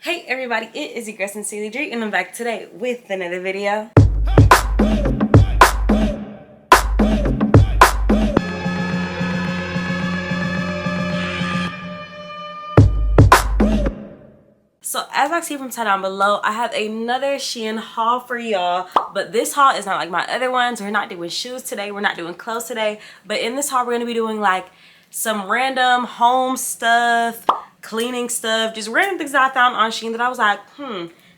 Hey everybody, it is your girl Sincerely Drake and I'm back today with another video. So as I see from down below, I have another Shein haul for y'all, but this haul is not like my other ones. We're not doing shoes today, we're not doing clothes today, but in this haul we're going to be doing like some random home stuff, cleaning stuff, just random things that I found on Shein that I was like,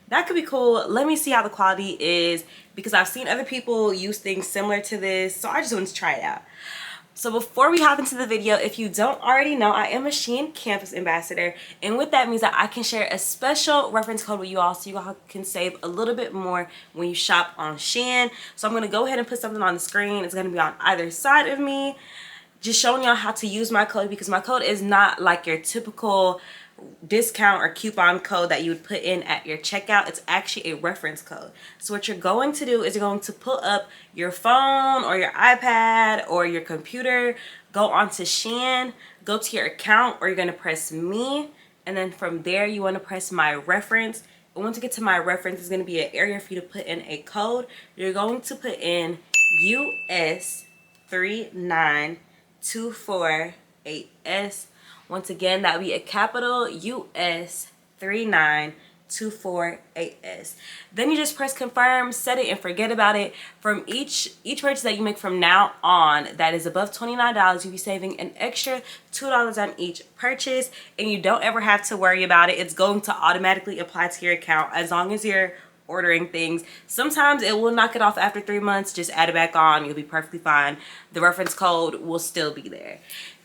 that could be cool. Let me see how the quality is, because I've seen other people use things similar to this, so I just wanted to try it out. So before we hop into the video, if you don't already know, I am a Shein campus ambassador, and what that means that I can share a special reference code with you all so you all can save a little bit more when you shop on Shein. So I'm going to go ahead and put something on the screen. It's going to be on either side of me, just showing y'all how to use my code, because my code is not like your typical discount or coupon code that you would put in at your checkout. It's actually a reference code. So what you're going to do is you're going to pull up your phone or your iPad or your computer, go onto Shein, go to your account, or you're going to press me, and then from there you want to press my reference. And once you get to my reference, it's going to be an area for you to put in a code. You're going to put in US 39248S. Once again, that would be a capital US 39248S. Then you just press confirm, set it, and forget about it. From each purchase that you make from now on that is above $29, you'll be saving an extra $2 on each purchase, and you don't ever have to worry about it. It's going to automatically apply to your account as long as you're ordering things. Sometimes it will knock it off after 3 months. Just add it back on, you'll be perfectly fine. The reference code will still be there.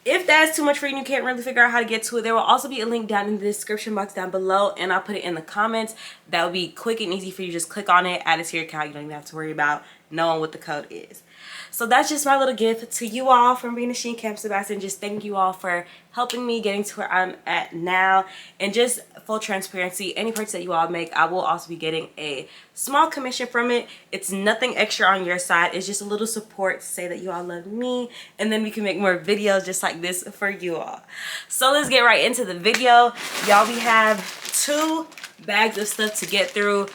If that's too much for you and you can't really figure out how to get to it, there will also be a link down in the description box down below, and I'll put it in the comments. That will be quick and easy for you. Just click on it, add it to your account. You don't even have to worry about knowing what the code is. So that's just my little gift to you all from being a Shein campus ambassador, and just thank you all for helping me getting to where I'm at now. And just full transparency, any purchase that you all make, I will also be getting a small commission from it. It's nothing extra on your side. It's just a little support to say that you all love me, and then we can make more videos just like this for you all. So let's get right into the video. Y'all, we have 2 bags of stuff to get through.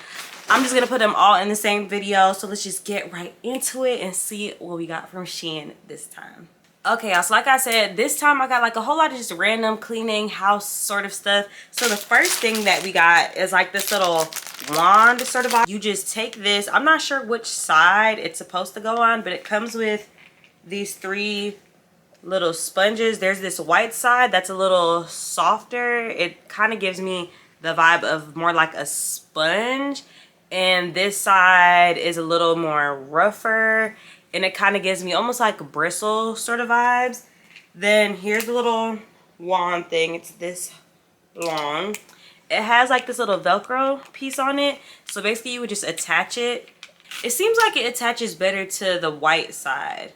I'm just gonna put them all in the same video, so let's just get right into it and see what we got from Shein this time. Okay, y'all, so like I said, this time I got like a whole lot of just random cleaning house sort of stuff. So the first thing that we got is like this little wand sort of. You just take this, I'm not sure which side it's supposed to go on, but it comes with these 3 little sponges. There's this white side that's a little softer. It kind of gives me the vibe of more like a sponge, and this side is a little more rougher, and it kind of gives me almost like bristle sort of vibes. Then here's the little wand thing. It's this long. It has like this little Velcro piece on it, so basically you would just attach it. It seems like it attaches better to the white side,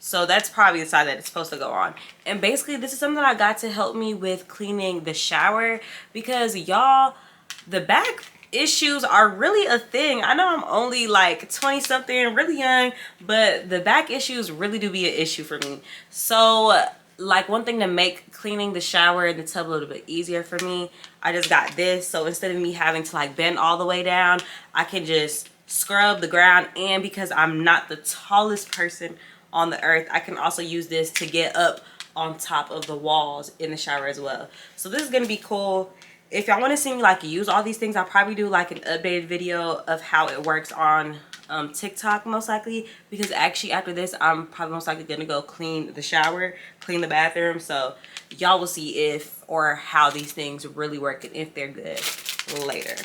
so that's probably the side that it's supposed to go on. And basically this is something I got to help me with cleaning the shower, because y'all, the back issues are really a thing. I know I'm only like 20 something, really young, but the back issues really do be an issue for me. So like, one thing to make cleaning the shower and the tub a little bit easier for me, I just got this. So instead of me having to like bend all the way down, I can just scrub the ground. And because I'm not the tallest person on the earth, I can also use this to get up on top of the walls in the shower as well. So this is gonna be cool. If y'all want to see me like use all these things, I'll probably do like an updated video of how it works on TikTok, most likely, because actually after this I'm probably most likely gonna go clean the shower, clean the bathroom, so y'all will see if or how these things really work and if they're good later.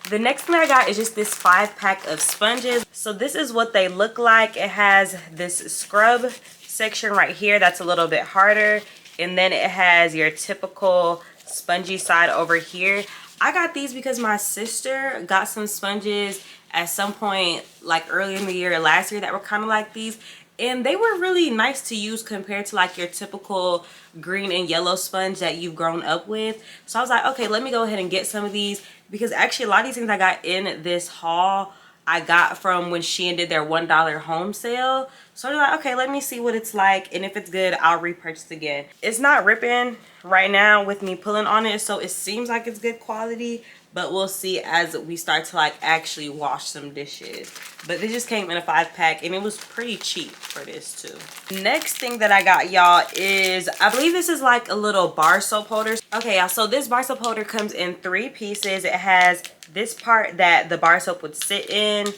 The next thing I got is just this 5-pack of sponges. So this is what they look like. It has this scrub section right here that's a little bit harder, and then it has your typical spongy side over here. I got these because my sister got some sponges at some point like early in the year last year that were kind of like these, and they were really nice to use compared to like your typical green and yellow sponge that you've grown up with. So I was like, okay, let me go ahead and get some of these, because actually a lot of these things I got in this haul I got from when Shein did their $1 home sale. So I was like, okay, let me see what it's like, and if it's good, I'll repurchase again. It's not ripping right now with me pulling on it, so it seems like it's good quality, but we'll see as we start to like actually wash some dishes. But this just came in a 5-pack and it was pretty cheap for this too. Next thing that I got, y'all, is I believe this is like a little bar soap holder. Okay, y'all, so this bar soap holder comes in 3 pieces. It has this part that the bar soap would sit in,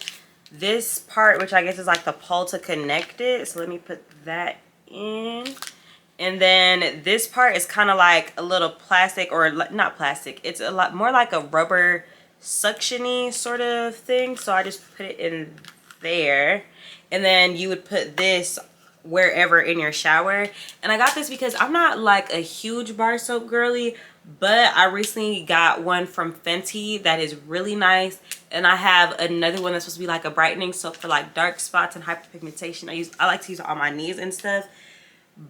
this part which I guess is like the pole to connect it, so let me put that in. And then this part is kind of like a little plastic, or not plastic, it's a lot more like a rubber suction-y sort of thing. So I just put it in there. And then you would put this wherever in your shower. And I got this because I'm not like a huge bar soap girly, but I recently got one from Fenty that is really nice. And I have another one that's supposed to be like a brightening soap for like dark spots and hyperpigmentation. I like to use it on my knees and stuff.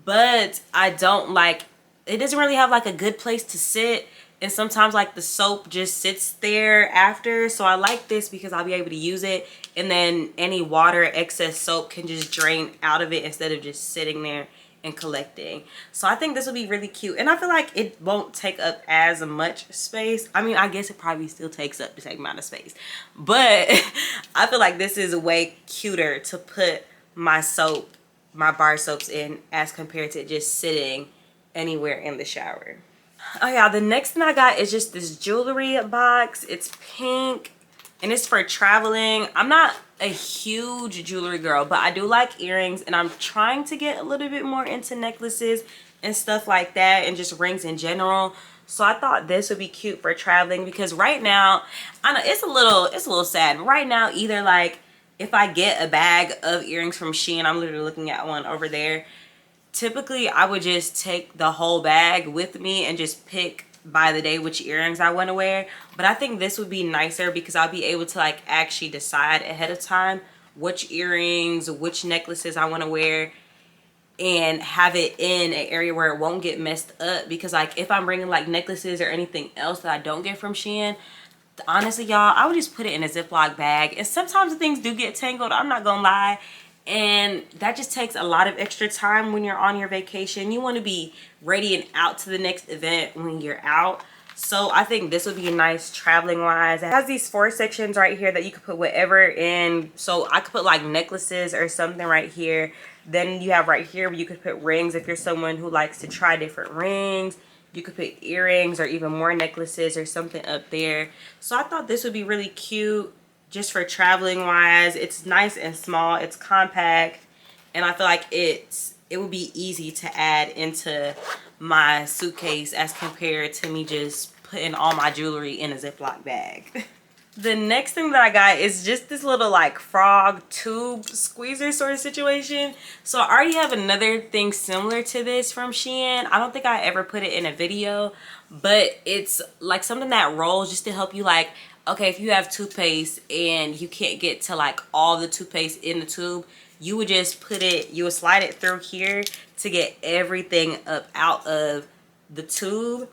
But I don't like, it doesn't really have like a good place to sit, and sometimes like the soap just sits there after. So I like this because I'll be able to use it, and then any water, excess soap can just drain out of it instead of just sitting there and collecting. So I think this will be really cute, and I feel like it won't take up as much space. I mean, I guess it probably still takes up the same amount of space, but I feel like this is way cuter to put my soap, my bar soaps in, as compared to just sitting anywhere in the shower. Oh yeah, the next thing I got is just this jewelry box. It's pink and it's for traveling. I'm not a huge jewelry girl, but I do like earrings, and I'm trying to get a little bit more into necklaces and stuff like that, and just rings in general. So I thought this would be cute for traveling, because right now, I know it's a little sad. Right now, either like if I get a bag of earrings from Shein, I'm literally looking at one over there. Typically, I would just take the whole bag with me and just pick by the day which earrings I want to wear. But I think this would be nicer because I'll be able to like actually decide ahead of time which earrings, which necklaces I want to wear, and have it in an area where it won't get messed up. Because like if I'm bringing like necklaces or anything else that I don't get from Shein, honestly, y'all, I would just put it in a Ziploc bag. And sometimes the things do get tangled, I'm not gonna lie, and that just takes a lot of extra time when you're on your vacation. You want to be ready and out to the next event when you're out. So I think this would be nice traveling wise. It has these 4 sections right here that you could put whatever in. So I could put like necklaces or something right here. Then you have right here where you could put rings if you're someone who likes to try different rings. You could put earrings or even more necklaces or something up there. So I thought this would be really cute just for traveling wise. It's nice and small, it's compact, and I feel like it would be easy to add into my suitcase as compared to me just putting all my jewelry in a Ziploc bag. The next thing that I got is just this little like frog tube squeezer sort of situation. So I already have another thing similar to this from Shein. I don't think I ever put it in a video, but it's like something that rolls just to help you, like, okay, if you have toothpaste and you can't get to like all the toothpaste in the tube, you would just put it, you would slide it through here to get everything up out of the tube.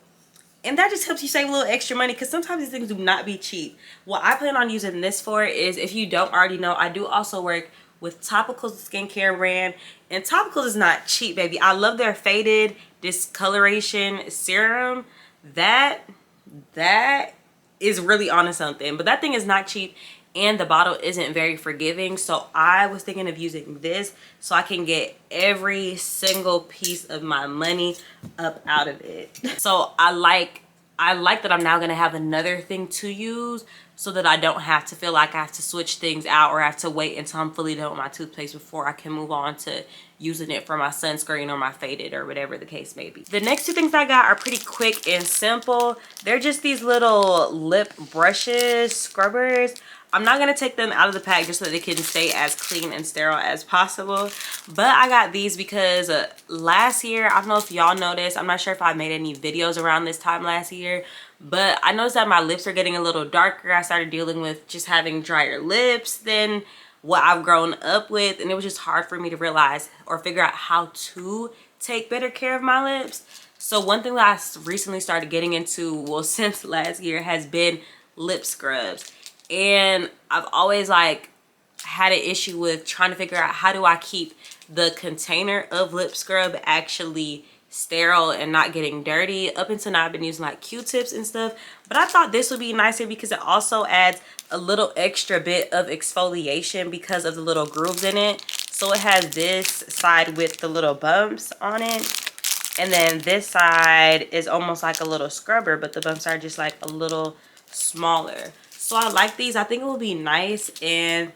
And that just helps you save a little extra money, because sometimes these things do not be cheap. What I plan on using this for is, if you don't already know, I do also work with Topicals skincare brand, and Topicals is not cheap, baby. I love their faded discoloration serum. That is really on to something, but that thing is not cheap, and the bottle isn't very forgiving. So I was thinking of using this so I can get every single piece of my money up out of it. So I like that I'm now gonna have another thing to use, so that I don't have to feel like I have to switch things out or I have to wait until I'm fully done with my toothpaste before I can move on to using it for my sunscreen or my faded or whatever the case may be. The next 2 things I got are pretty quick and simple. They're just these little lip brushes, scrubbers. I'm not going to take them out of the pack just so that they can stay as clean and sterile as possible. But I got these because last year, I don't know if y'all noticed, I'm not sure if I made any videos around this time last year, but I noticed that my lips are getting a little darker. I started dealing with just having drier lips than what I've grown up with, and it was just hard for me to realize or figure out how to take better care of my lips. So one thing that I recently started getting into, well, since last year, has been lip scrubs. And I've always like had an issue with trying to figure out how do I keep the container of lip scrub actually sterile and not getting dirty. Up until now I've been using like Q-tips and stuff, but I thought this would be nicer because it also adds a little extra bit of exfoliation because of the little grooves in it. So it has this side with the little bumps on it, and then this side is almost like a little scrubber, but the bumps are just like a little smaller. So I like these. I think it will be nice. And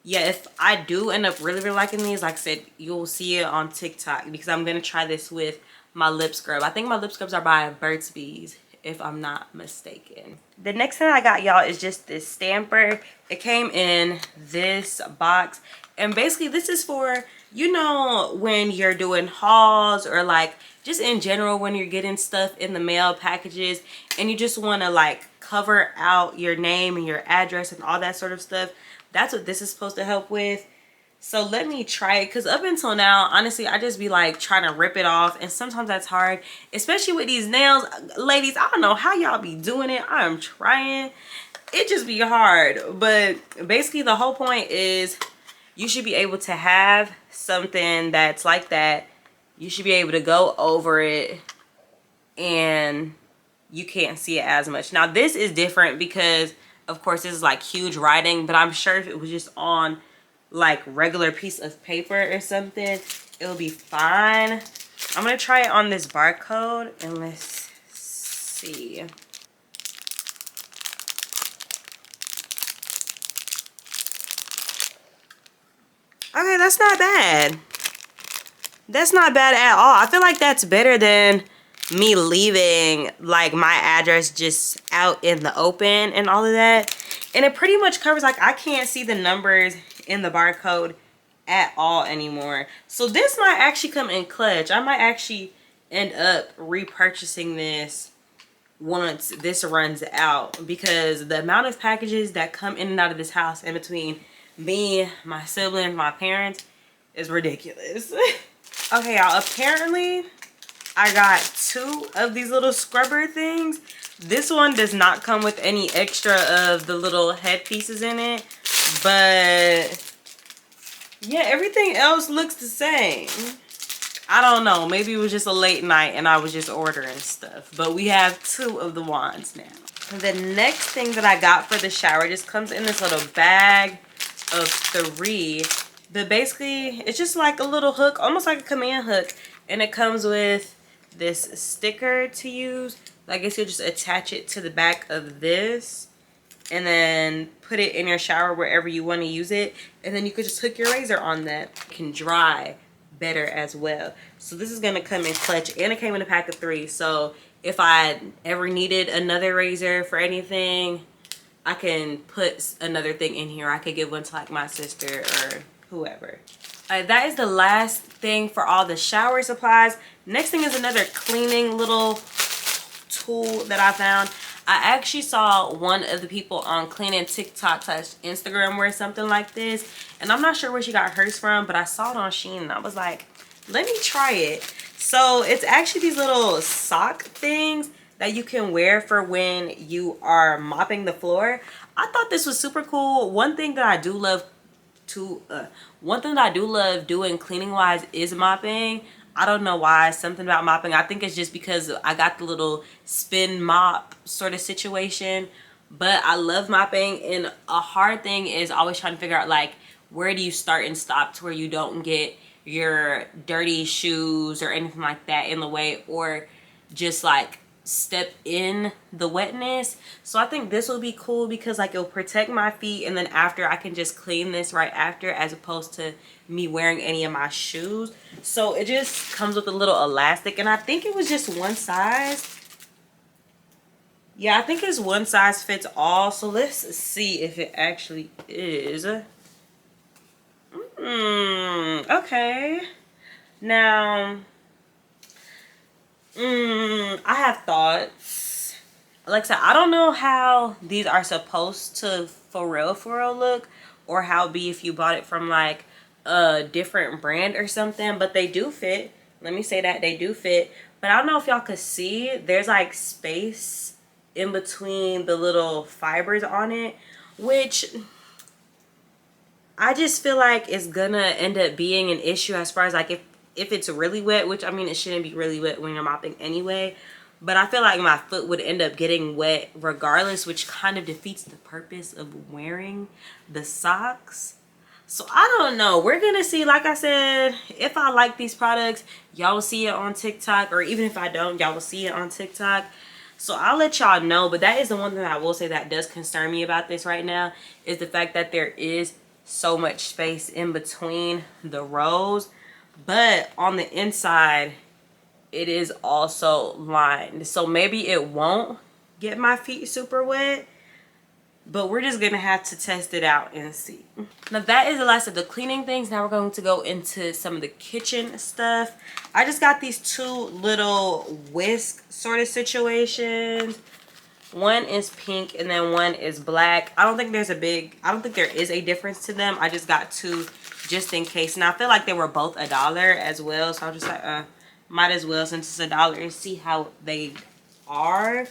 yeah, if I do end up really liking these, like I said, you'll see it on TikTok because I'm gonna try this with my lip scrub. I think my lip scrubs are by Burt's Bees, if I'm not mistaken. The next thing I got, y'all, is just this stamper. It came in this box, and basically this is for, you know, when you're doing hauls or like just in general when you're getting stuff in the mail packages and you just want to like cover out your name and your address and all that sort of stuff. That's what this is supposed to help with. So let me try it, because up until now, honestly, I just be like trying to rip it off, and sometimes that's hard, especially with these nails. Ladies, I don't know how y'all be doing it. I am trying. It just be hard. But basically the whole point is you should be able to have something that's like that. You should be able to go over it and you can't see it as much. Now this is different because of course this is like huge writing, but I'm sure if it was just on like regular piece of paper or something, it'll be fine. I'm gonna try it on this barcode and let's see. Okay, that's not bad. That's not bad at all. I feel like that's better than me leaving like my address just out in the open and all of that. And it pretty much covers, like, I can't see the numbers in the barcode at all anymore. So this might actually come in clutch. I might actually end up repurchasing this once this runs out, because the amount of packages that come in and out of this house in between me, my siblings, my parents is ridiculous. Okay, y'all, apparently I got 2 of these little scrubber things. This one does not come with any extra of the little head pieces in it, but yeah, everything else looks the same. I don't know, maybe it was just a late night and I was just ordering stuff, but we have 2 of the wands now. The next thing that I got for the shower just comes in this little bag of 3, but basically it's just like a little hook, almost like a command hook, and it comes with this sticker to use. I guess you'll just attach it to the back of this and then put it in your shower wherever you want to use it, and then you could just hook your razor on that. It can dry better as well. So this is gonna come in clutch, and it came in a pack of 3, so if I ever needed another razor for anything, I can put another thing in here. I could give one to like my sister or whoever. That is the last thing for all the shower supplies. Next thing is another cleaning little tool that I found. I actually saw one of the people on cleaning TikTok / Instagram wear something like this, and I'm not sure where she got hers from, but I saw it on Shein and I was like, let me try it. So it's actually these little sock things that you can wear for when you are mopping the floor. I thought this was super cool. One thing that I do love doing cleaning wise is mopping. I don't know why, something about mopping. I think it's just because I got the little spin mop sort of situation, but I love mopping. And a hard thing is always trying to figure out like where do you start and stop to where you don't get your dirty shoes or anything like that in the way, or just like step in the wetness. So I think this will be cool because like it'll protect my feet, and then after I can just clean this right after, as opposed to me wearing any of my shoes. So it just comes with a little elastic, and I think it was just one size. Yeah, I think it's one size fits all. So let's see if it actually is. Okay. Now I have thoughts. Like I said, I don't know how these are supposed to for real look, or how it'd be if you bought it from like a different brand or something, but they do fit. Let me say that they do fit. But I don't know if y'all could see, there's like space in between the little fibers on it, which I just feel like it's gonna end up being an issue as far as like if it's really wet, which I mean it shouldn't be really wet when you're mopping anyway, but I feel like my foot would end up getting wet regardless, which kind of defeats the purpose of wearing the socks. So I don't know. We're gonna see. Like I said, if I like these products, y'all will see it on TikTok, or even if I don't, y'all will see it on TikTok. So I'll let y'all know. But that is the one thing I will say that does concern me about this right now, is the fact that there is so much space in between the rows, but on the inside it is also lined, so maybe it won't get my feet super wet, but we're just gonna have to test it out and see. Now that is the last of the cleaning things. Now we're going to go into some of the kitchen stuff. I just got these two little whisk sort of situations. One is pink and then one is black. I don't think there is a difference to them. I just got two just in case. And I feel like they were both $1 as well. So I'm just like, might as well, since it's $1, and see how they are.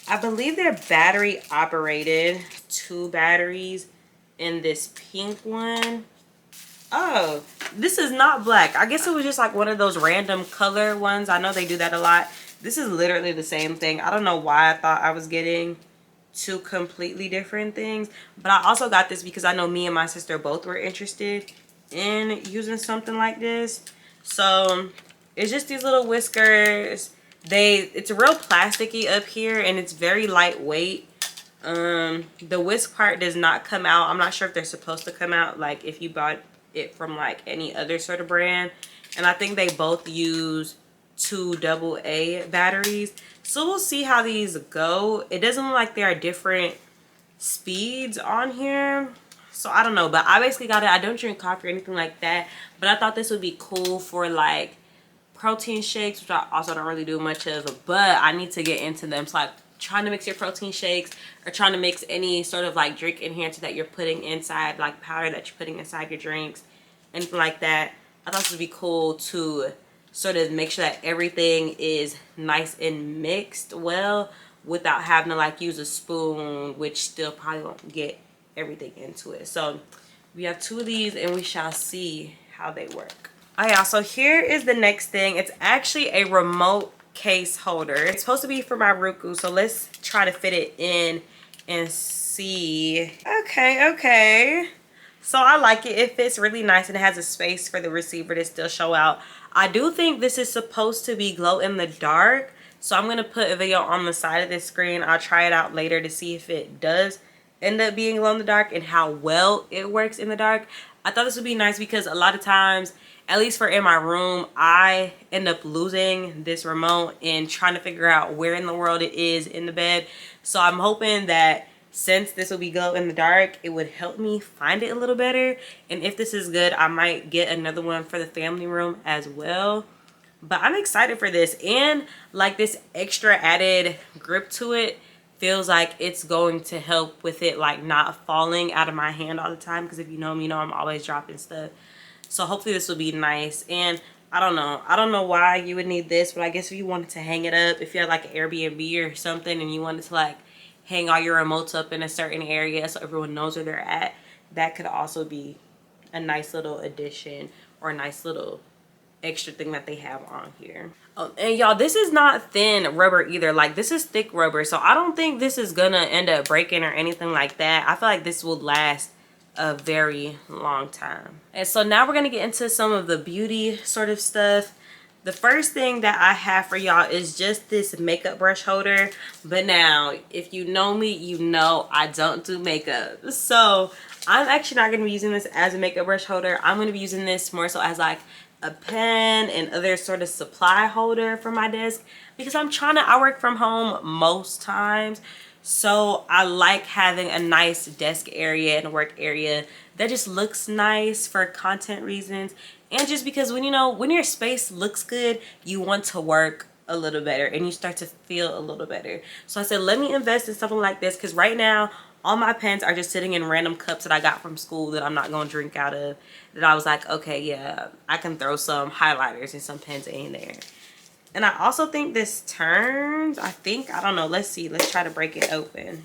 I believe they're battery operated. 2 batteries in this pink one. Oh, this is not black. I guess it was just like one of those random color ones. I know they do that a lot. This is literally the same thing. I don't know why I thought I was getting 2 completely different things. But I also got this because I know me and my sister both were interested in using something like this. So it's just these little whiskers. It's real plasticky up here and it's very lightweight. The whisk part does not come out. I'm not sure if they're supposed to come out, like if you bought it from like any other sort of brand. And I think they both use 2 AA batteries, so we'll see how these go. It doesn't look like there are different speeds on here, so I don't know. But I basically got it. I don't drink coffee or anything like that, but I thought this would be cool for like protein shakes, which I also don't really do much of, but I need to get into them. So like trying to mix your protein shakes or trying to mix any sort of like drink enhancer that you're putting inside, like powder that you're putting inside your drinks, anything like that. I thought this would be cool to sort of make sure that everything is nice and mixed well without having to like use a spoon, which still probably won't get everything into it. So we have 2 of these and we shall see how they work. Oh yeah, so here is the next thing. It's actually a remote case holder. It's supposed to be for my Roku, so let's try to fit it in and see. Okay. So I like it. It fits really nice and it has a space for the receiver to still show out. I do think this is supposed to be glow in the dark, so I'm going to put a video on the side of this screen. I'll try it out later to see if it does end up being glow in the dark and how well it works in the dark. I thought this would be nice because a lot of times, at least for in my room, I end up losing this remote and trying to figure out where in the world it is in the bed. So I'm hoping that since this will be glow in the dark, it would help me find it a little better. And if this is good, I might get another one for the family room as well. But I'm excited for this, and like this extra added grip to it feels like it's going to help with it like not falling out of my hand all the time, because if you know me, you know I'm always dropping stuff. So hopefully this will be nice. And I don't know why you would need this, but I guess if you wanted to hang it up, if you had like an Airbnb or something and you wanted to like hang all your remotes up in a certain area so everyone knows where they're at, that could also be a nice little addition or a nice little extra thing that they have on here. Oh, and y'all, this is not thin rubber either. Like, this is thick rubber, so I don't think this is gonna end up breaking or anything like that. I feel like this will last a very long time. And so now we're gonna get into some of the beauty sort of stuff. The first thing that I have for y'all is just this makeup brush holder. But now, if you know me, you know I don't do makeup. So I'm actually not going to be using this as a makeup brush holder. I'm going to be using this more so as like a pen and other sort of supply holder for my desk. Because I work from home most times. So I like having a nice desk area and a work area that just looks nice for content reasons. And just because when your space looks good, you want to work a little better and you start to feel a little better. So I said, let me invest in something like this, because right now all my pens are just sitting in random cups that I got from school that I'm not going to drink out of. That I was like, okay, yeah, I can throw some highlighters and some pens in there. And I also think this turns, I don't know, let's see, let's try to break it open.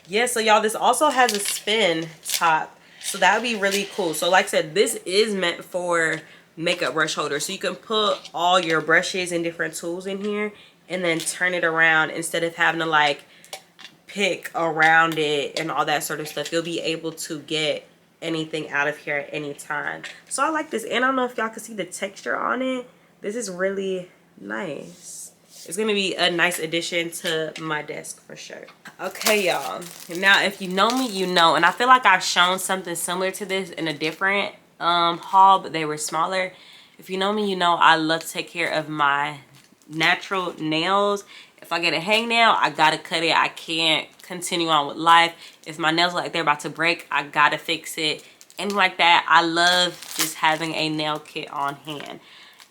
Yeah, so y'all, this also has a spin top. So that would be really cool. So like I said, this is meant for makeup brush holder, so you can put all your brushes and different tools in here and then turn it around instead of having to like pick around it and all that sort of stuff. You'll be able to get anything out of here at any time. So I like this, and I don't know if y'all can see the texture on it. This is really nice. It's gonna be a nice addition to my desk for sure. Okay, y'all, now if you know me, you know, and I feel like I've shown something similar to this in a different haul, but they were smaller. If you know me, you know I love to take care of my natural nails. If I get a hangnail, I gotta cut it. I can't continue on with life. If my nails look like they're about to break, I gotta fix it. Anything like that, I love just having a nail kit on hand.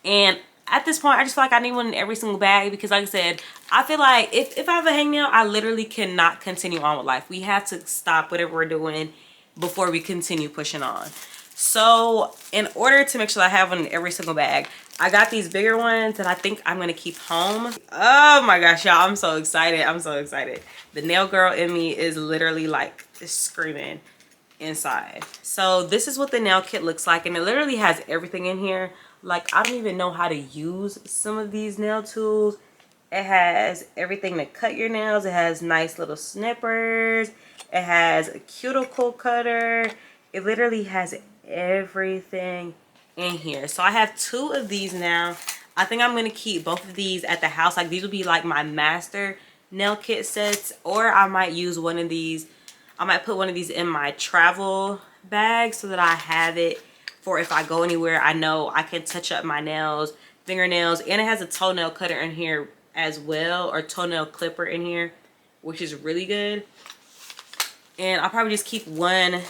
And at this point, I just feel like I need one in every single bag because, like I said, I feel like if I have a hangnail, I literally cannot continue on with life. We have to stop whatever we're doing before we continue pushing on. So in order to make sure I have one in every single bag, I got these bigger ones that I think I'm gonna keep home. Oh my gosh, y'all, I'm so excited. I'm so excited. The nail girl in me is literally like screaming inside. So this is what the nail kit looks like, and it literally has everything in here. Like, I don't even know how to use some of these nail tools. It has everything to cut your nails. It has nice little snippers. It has a cuticle cutter. It literally has everything in here. So I have 2 of these now. I think I'm gonna keep both of these at the house. Like, these will be like my master nail kit sets, or I might use one of these. I might put one of these in my travel bag so that I have it for if I go anywhere. I know I can touch up my nails, fingernails, and it has a toenail cutter in here as well, or toenail clipper in here, which is really good. And I'll probably just keep one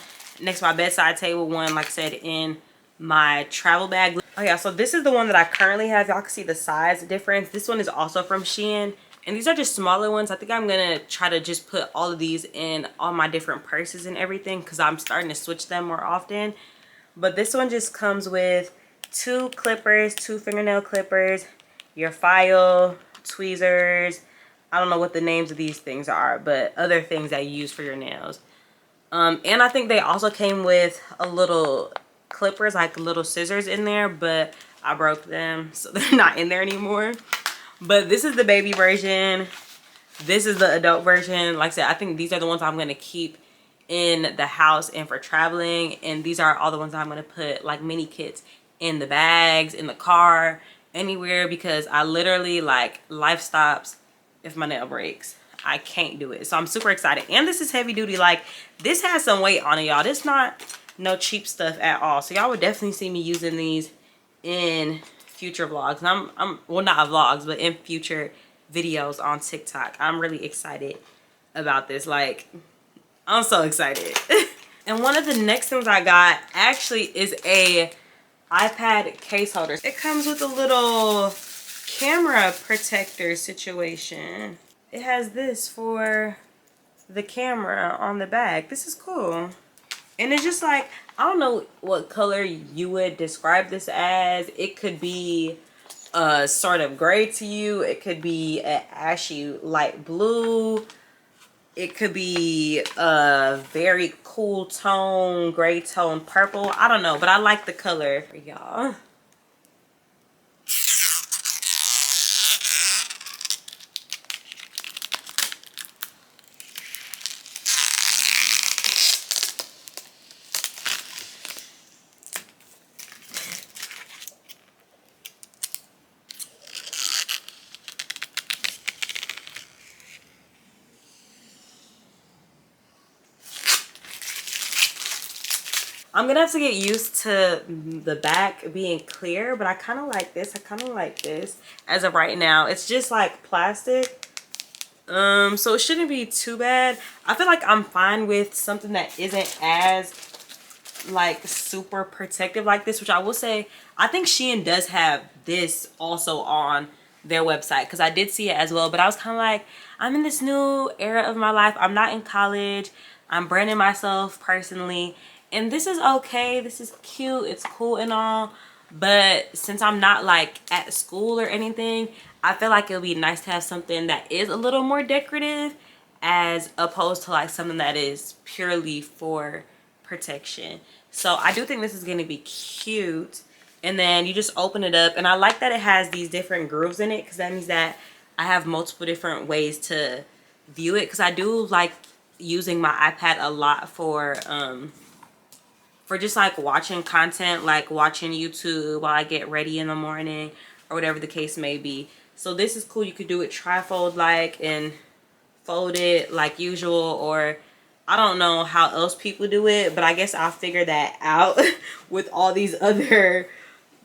next to my bedside table, one, like I said, in my travel bag. Oh yeah, so this is the one that I currently have. Y'all can see the size difference. This one is also from Shein, and these are just smaller ones. I think I'm gonna try to just put all of these in all my different purses and everything because I'm starting to switch them more often. But this one just comes with 2 clippers, 2 fingernail clippers, your file, tweezers. I don't know what the names of these things are, but other things that you use for your nails. And I think they also came with a little clippers, like little scissors in there, but I broke them, so they're not in there anymore. But this is the baby version. This is the adult version. Like I said, I think these are the ones I'm going to keep in the house and for traveling. And these are all the ones I'm going to put like mini kits in the bags, in the car, anywhere, because I literally, like, life stops if my nail breaks. I can't do it. So I'm super excited. And this is heavy duty. Like, this has some weight on it, y'all. This not no cheap stuff at all. So y'all would definitely see me using these in future vlogs. And I'm well, not vlogs, but in future videos on TikTok. I'm really excited about this. Like, I'm so excited. And one of the next things I got actually is a iPad case holder. It comes with a little camera protector situation. It has this for the camera on the back. This is cool. And it's just like, I don't know what color you would describe this as. It could be a sort of gray to you. It could be an ashy light blue. It could be a very cool tone, gray tone purple. I don't know, but I like the color for y'all. I'm gonna have to get used to the back being clear, but I kind of like this. I kind of like this as of right now. It's just like plastic, so it shouldn't be too bad. I feel like I'm fine with something that isn't as like super protective like this, which I will say I think Shein does have this also on their website, because I did see it as well. But I was kind of like, I'm in this new era of my life. I'm not in college. I'm branding myself personally, and this is okay. This is cute. It's cool and all, but since I'm not like at school or anything, I feel like it'll be nice to have something that is a little more decorative as opposed to like something that is purely for protection. So I do think this is going to be cute. and then you just open it up. And I like that it has these different grooves in it, because that means that I have multiple different ways to view it, because I do like using my iPad a lot for just like watching content, like watching YouTube while I get ready in the morning or whatever the case may be. So this is cool. You could do it trifold like and fold it like usual, or I don't know how else people do it, but I guess I'll figure that out with all these other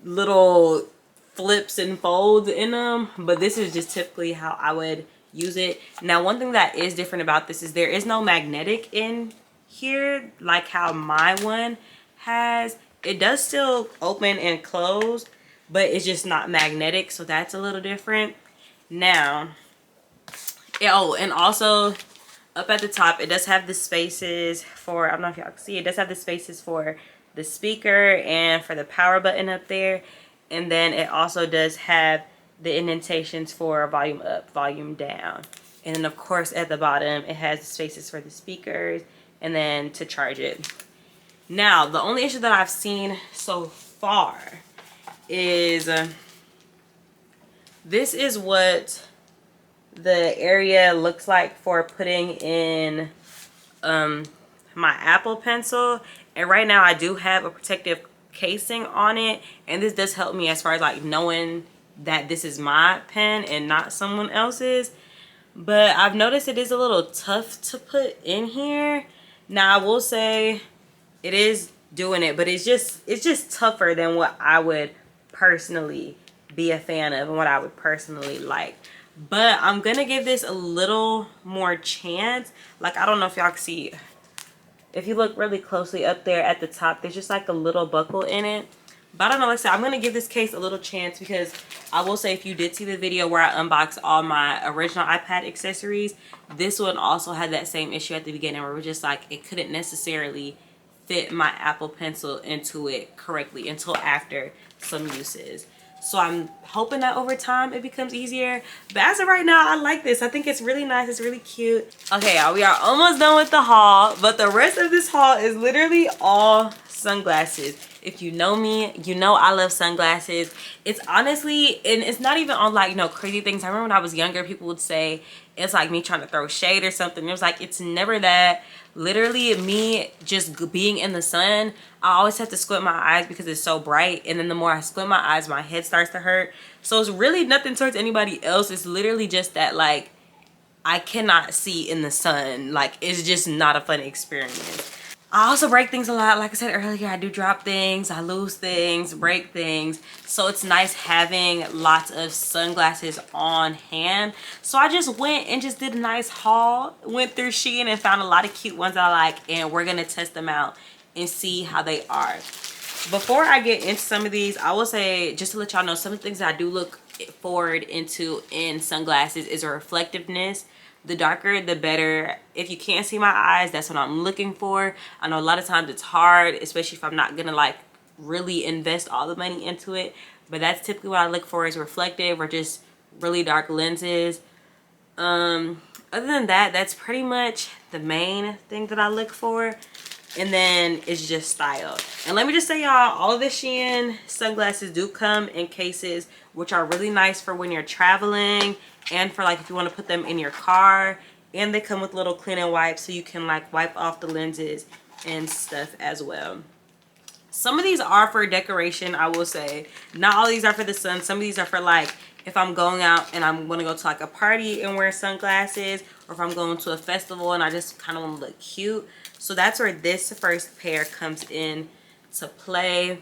little flips and folds in them. But this is just typically how I would use it. Now, one thing that is different about this is there is no magnetic in here like how my one has. It does still open and close, but it's just not magnetic, so that's a little different. Now, oh, and also up at the top, it does have the spaces for, I don't know if y'all can see, it does have the spaces for the speaker and for the power button up there. And then it also does have the indentations for volume up, volume down. And then of course at the bottom, it has the spaces for the speakers and then to charge it. Now, the only issue that I've seen so far is this is what the area looks like for putting in my Apple Pencil. And right now I do have a protective casing on it, and this does help me as far as like knowing that this is my pen and not someone else's. But I've noticed it is a little tough to put in here. Now I will say it is doing it, but it's just tougher than what I would personally be a fan of and what I would personally like. But I'm gonna give this a little more chance. Like, I don't know if y'all can see, if you look really closely up there at the top, there's just like a little buckle in it. But I don't know, like I said, I'm gonna give this case a little chance, because I will say, if you did see the video where I unboxed all my original iPad accessories, this one also had that same issue at the beginning, where it was just like it couldn't necessarily fit my Apple Pencil into it correctly until after some uses. So I'm hoping that over time it becomes easier. But as of right now, I like this. I think it's really nice. It's really cute. Okay, y'all, we are almost done with the haul. But the rest of this haul is literally all sunglasses. If you know me, you know I love sunglasses. It's honestly, and it's not even on like, you know, crazy things. I remember when I was younger, people would say it's like me trying to throw shade or something. It was like, it's never that. Literally, me just being in the sun, I always have to squint my eyes because it's so bright. And then the more I squint my eyes, my head starts to hurt. So it's really nothing towards anybody else. It's literally just that, like, I cannot see in the sun. Like, it's just not a fun experience. I also break things a lot. Like I said earlier, I do drop things, I lose things, break things. So it's nice having lots of sunglasses on hand. So I just went and just did a nice haul. Went through Shein and found a lot of cute ones I like. And we're going to test them out and see how they are. Before I get into some of these, I will say, just to let y'all know, some of the things that I do look forward into in sunglasses is a reflectiveness. The darker, the better. If you can't see my eyes, that's what I'm looking for. I know a lot of times it's hard, especially if I'm not gonna like really invest all the money into it. But that's typically what I look for, is reflective or just really dark lenses. Other than that, that's pretty much the main thing that I look for. And then it's just style. And let me just say, y'all, all of the Shein sunglasses do come in cases, which are really nice for when you're traveling and for like if you want to put them in your car. And they come with little cleaning wipes, so you can like wipe off the lenses and stuff as well. Some of these are for decoration, I will say. Not all of these are for the sun. Some of these are for like if I'm going out and I'm going to go to like a party and wear sunglasses, or if I'm going to a festival and I just kind of want to look cute. So that's where this first pair comes in to play.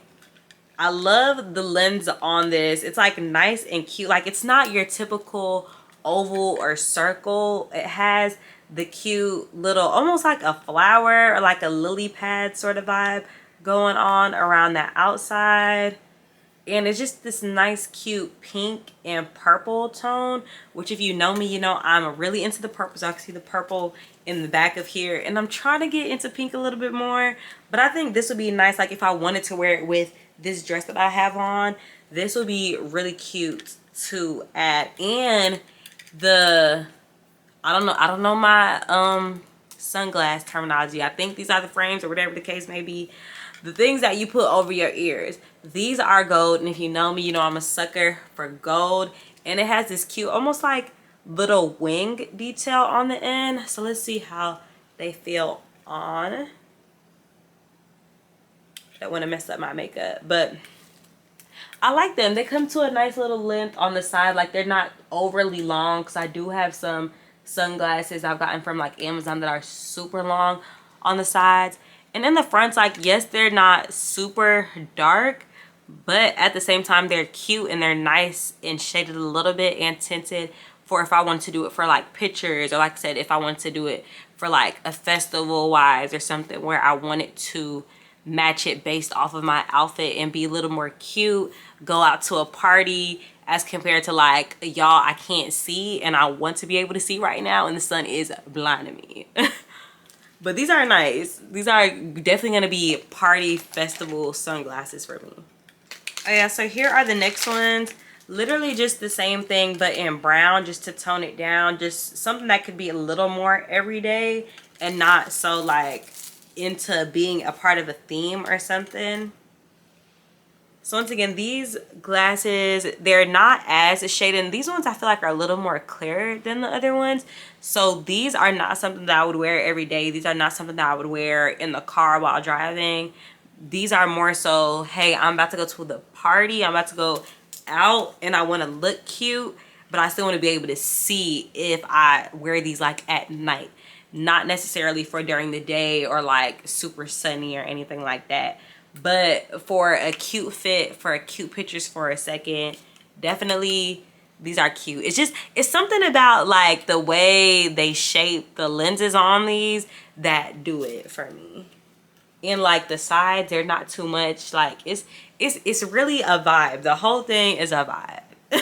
I love the lens on this. It's like nice and cute. Like, it's not your typical oval or circle. It has the cute little, almost like a flower or like a lily pad sort of vibe going on around the outside. And it's just this nice cute pink and purple tone, which if you know me, you know I'm really into the purples. I can see the purple in the back of here, and I'm trying to get into pink a little bit more. But I think this would be nice, like if I wanted to wear it with this dress that I have on, this would be really cute to add. And the, I don't know my sunglass terminology. I think these are the frames or whatever the case may be. The things that you put over your ears. These are gold, and if you know me, you know I'm a sucker for gold. And it has this cute, almost like little wing detail on the end. So let's see how they feel on. I don't want to mess up my makeup, but I like them. They come to a nice little length on the side. Like, they're not overly long, because I do have some sunglasses I've gotten from like Amazon that are super long on the sides. And in the fronts, like, yes, they're not super dark, but at the same time, they're cute and they're nice and shaded a little bit and tinted for if I want to do it for like pictures, or like I said, if I want to do it for like a festival wise or something where I want it to match it based off of my outfit and be a little more cute, go out to a party, as compared to like, y'all, I can't see and I want to be able to see right now and the sun is blinding me. But these are nice. These are definitely going to be party festival sunglasses for me. Oh yeah, so here are the next ones. Literally just the same thing but in brown, just to tone it down. Just something that could be a little more everyday and not so like into being a part of a theme or something. So once again, these glasses, they're not as shaded. These ones I feel like are a little more clear than the other ones. So these are not something that I would wear every day. These are not something that I would wear in the car while driving. These are more so, hey, I'm about to go to the party. I'm about to go out and I want to look cute, but I still want to be able to see if I wear these like at night. Not necessarily for during the day or like super sunny or anything like that. But for a cute fit, for a cute pictures for a second, definitely these are cute. It's just, it's something about like the way they shape the lenses on these that do it for me. And like the sides, they're not too much. Like it's really a vibe. The whole thing is a vibe.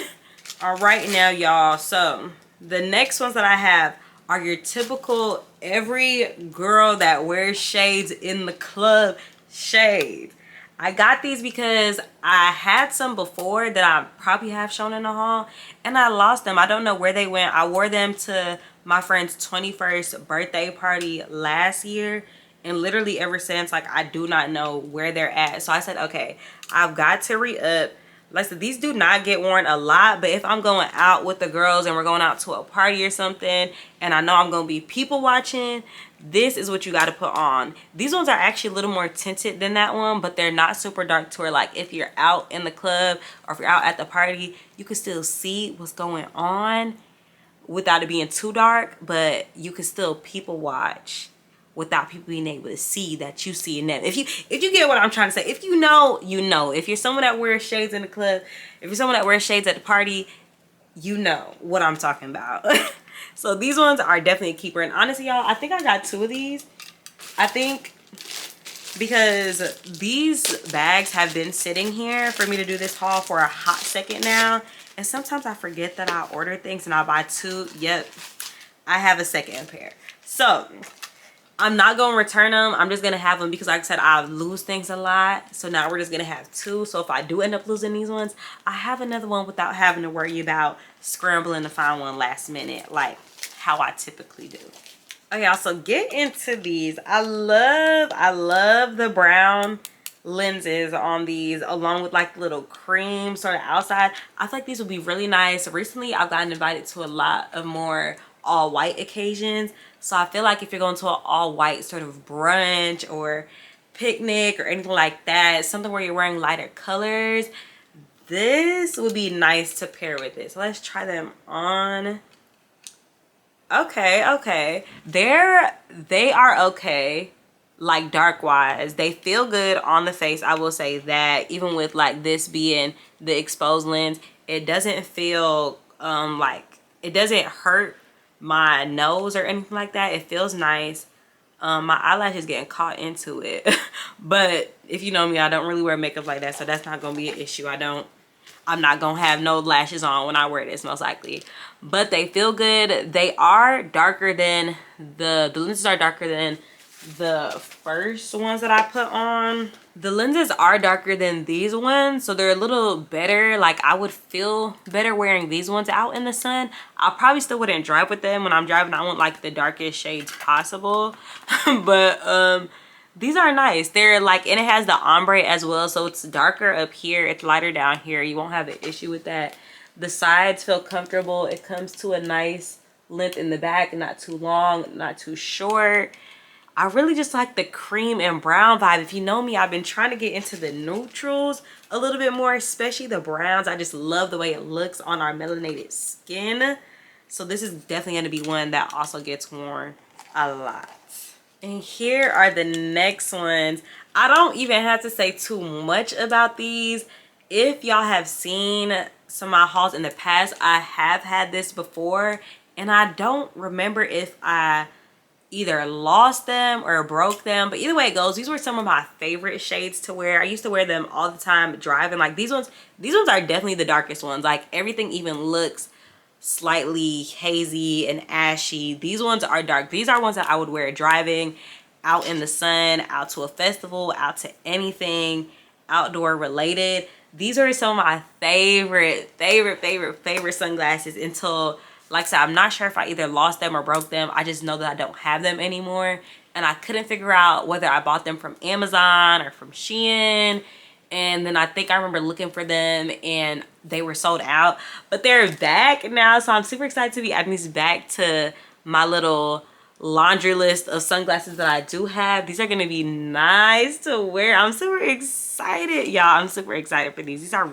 All right now, y'all. So the next ones that I have are your typical every girl that wears shades in the club shades. I got these because I had some before that I probably have shown in the haul and I lost them. I don't know where they went. I wore them to my friend's 21st birthday party last year, and literally ever since, like, I do not know where they're at. So I said, okay, I've got to re-up. Like I said, these do not get worn a lot, but if I'm going out with the girls and we're going out to a party or something and I know I'm going to be people watching, this is what you got to put on. These ones are actually a little more tinted than that one, but they're not super dark to where like if you're out in the club or if you're out at the party, you can still see what's going on without it being too dark, but you can still people watch without people being able to see that you see in them. If you get what I'm trying to say, if you know, you know. If you're someone that wears shades in the club, if you're someone that wears shades at the party, you know what I'm talking about. So these ones are definitely a keeper. And honestly, y'all, I think I got 2 of these. I think because these bags have been sitting here for me to do this haul for a hot second now. And sometimes I forget that I order things and I buy 2. Yep, I have a second pair. So I'm not going to return them. I'm just going to have them because, like I said, I lose things a lot. So now we're just going to have 2. So if I do end up losing these ones, I have another one without having to worry about scrambling to find one last minute, like how I typically do. Okay, also get into these. I love the brown lenses on these, along with like little cream sort of outside. I feel like these would be really nice. Recently, I've gotten invited to a lot of more all white occasions. So I feel like if you're going to an all white sort of brunch or picnic or anything like that, something where you're wearing lighter colors, this would be nice to pair with this. So let's try them on. Okay. They are okay, like dark wise. They feel good on the face. I will say that even with like this being the exposed lens, it doesn't feel like it doesn't hurt my nose or anything like that. It feels nice. My eyelashes getting caught into it. But if you know me, I don't really wear makeup like that, so that's not gonna be an issue. I'm not gonna have no lashes on when I wear this, most likely. But they feel good. They are darker than the lenses are darker than the first ones that I put on. The lenses are darker than these ones, so they're a little better. Like, I would feel better wearing these ones out in the sun. I probably still wouldn't drive with them. When I'm driving, I want like the darkest shades possible. But These are nice. They're like, and it has the ombre as well, so it's darker up here, it's lighter down here. You won't have an issue with that. The sides feel comfortable. It comes to a nice length in the back, not too long, not too short. I really just like the cream and brown vibe. If you know me, I've been trying to get into the neutrals a little bit more, especially the browns. I just love the way it looks on our melanated skin. So this is definitely going to be one that also gets worn a lot. And here are the next ones. I don't even have to say too much about these. If y'all have seen some of my hauls in the past, I have had this before, and I don't remember if I either lost them or broke them, but either way it goes, these were some of my favorite shades to wear. I used to wear them all the time driving. Like these ones are definitely the darkest ones. Like everything even looks slightly hazy and ashy. These ones are dark. These are ones that I would wear driving, out in the sun, out to a festival, out to anything outdoor related. These are some of my favorite sunglasses until, like I said, I'm not sure if I either lost them or broke them. I just know that I don't have them anymore, and I couldn't figure out whether I bought them from Amazon or from Shein. And then I think I remember looking for them and they were sold out, but they're back now, so I'm super excited to be adding these back to my little laundry list of sunglasses that I do have. These are going to be nice to wear. I'm super excited, y'all. I'm super excited for these. These are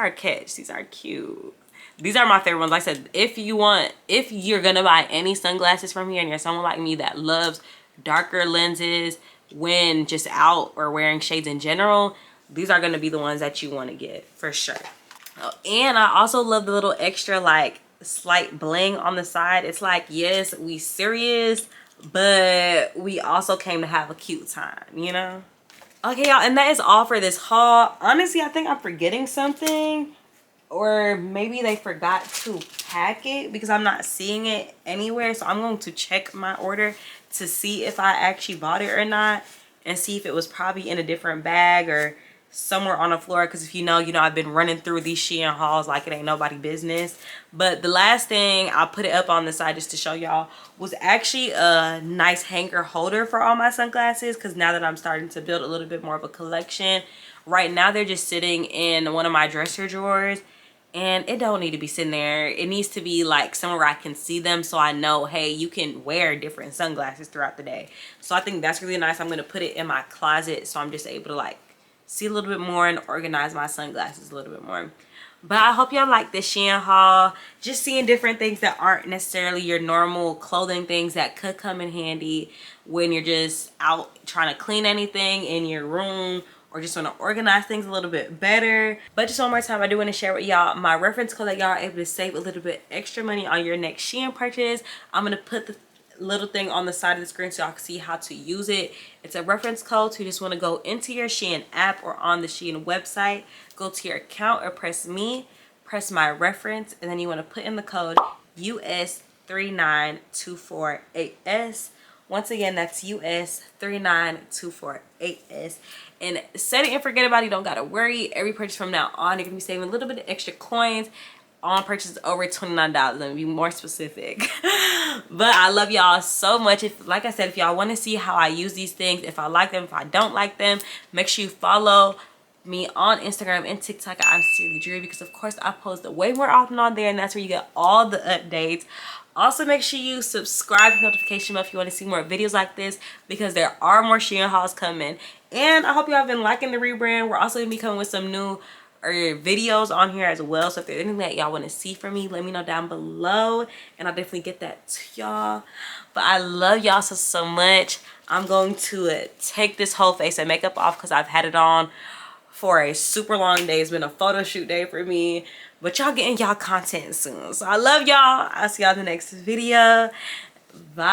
a catch. These are cute. These are my favorite ones. Like I said, if you're gonna buy any sunglasses from here and you're someone like me that loves darker lenses when just out or wearing shades in general, these are gonna be the ones that you want to get for sure. Oh, and I also love the little extra like slight bling on the side. It's like, yes, we serious, but we also came to have a cute time, you know? Okay, y'all, and that is all for this haul. Honestly, I think I'm forgetting something, or maybe they forgot to pack it because I'm not seeing it anywhere. So I'm going to check my order to see if I actually bought it or not, and see if it was probably in a different bag or somewhere on the floor. Because if you know, I've been running through these Shein hauls like it ain't nobody business. But the last thing, I'll put it up on the side just to show y'all, was actually a nice hanger holder for all my sunglasses. Because now that I'm starting to build a little bit more of a collection, right now they're just sitting in one of my dresser drawers. And it don't need to be sitting there. It needs to be like somewhere where I can see them, so I know, hey, you can wear different sunglasses throughout the day. So I think that's really nice. I'm going to put it in my closet so I'm just able to like see a little bit more and organize my sunglasses a little bit more. But I hope y'all like this Shein haul. Just seeing different things that aren't necessarily your normal clothing, things that could come in handy when you're just out trying to clean anything in your room, or just want to organize things a little bit better. But just one more time, I do want to share with y'all my reference code that y'all are able to save a little bit extra money on your next Shein purchase. I'm going to put the little thing on the side of the screen so y'all can see how to use it. It's a reference code, so you just want to go into your Shein app or on the Shein website, go to your account or press me, press my reference, and then you want to put in the code US39248S. Once again, that's US39248S. And set it and forget about it. You don't gotta worry. Every purchase from now on, you're gonna be saving a little bit of extra coins on purchases over $29. Let me be more specific. But I love y'all so much. If, like I said, if y'all want to see how I use these things, if I like them, if I don't like them, make sure you follow me on Instagram and TikTok. I'm Seriously Dreary, because of course I post way more often on there, and that's where you get all the updates. Also, make sure you subscribe to the notification bell if you want to see more videos like this, because there are more Shein hauls coming. And I hope you all have been liking the rebrand. We're also going to be coming with some new videos on here as well. So if there's anything that y'all want to see from me, let me know down below, and I'll definitely get that to y'all. But I love y'all so much. I'm going to take this whole face and makeup off because I've had it on for a super long day. It's been a photo shoot day for me, but y'all getting y'all content soon. So I love y'all. I'll see y'all in the next video. Bye.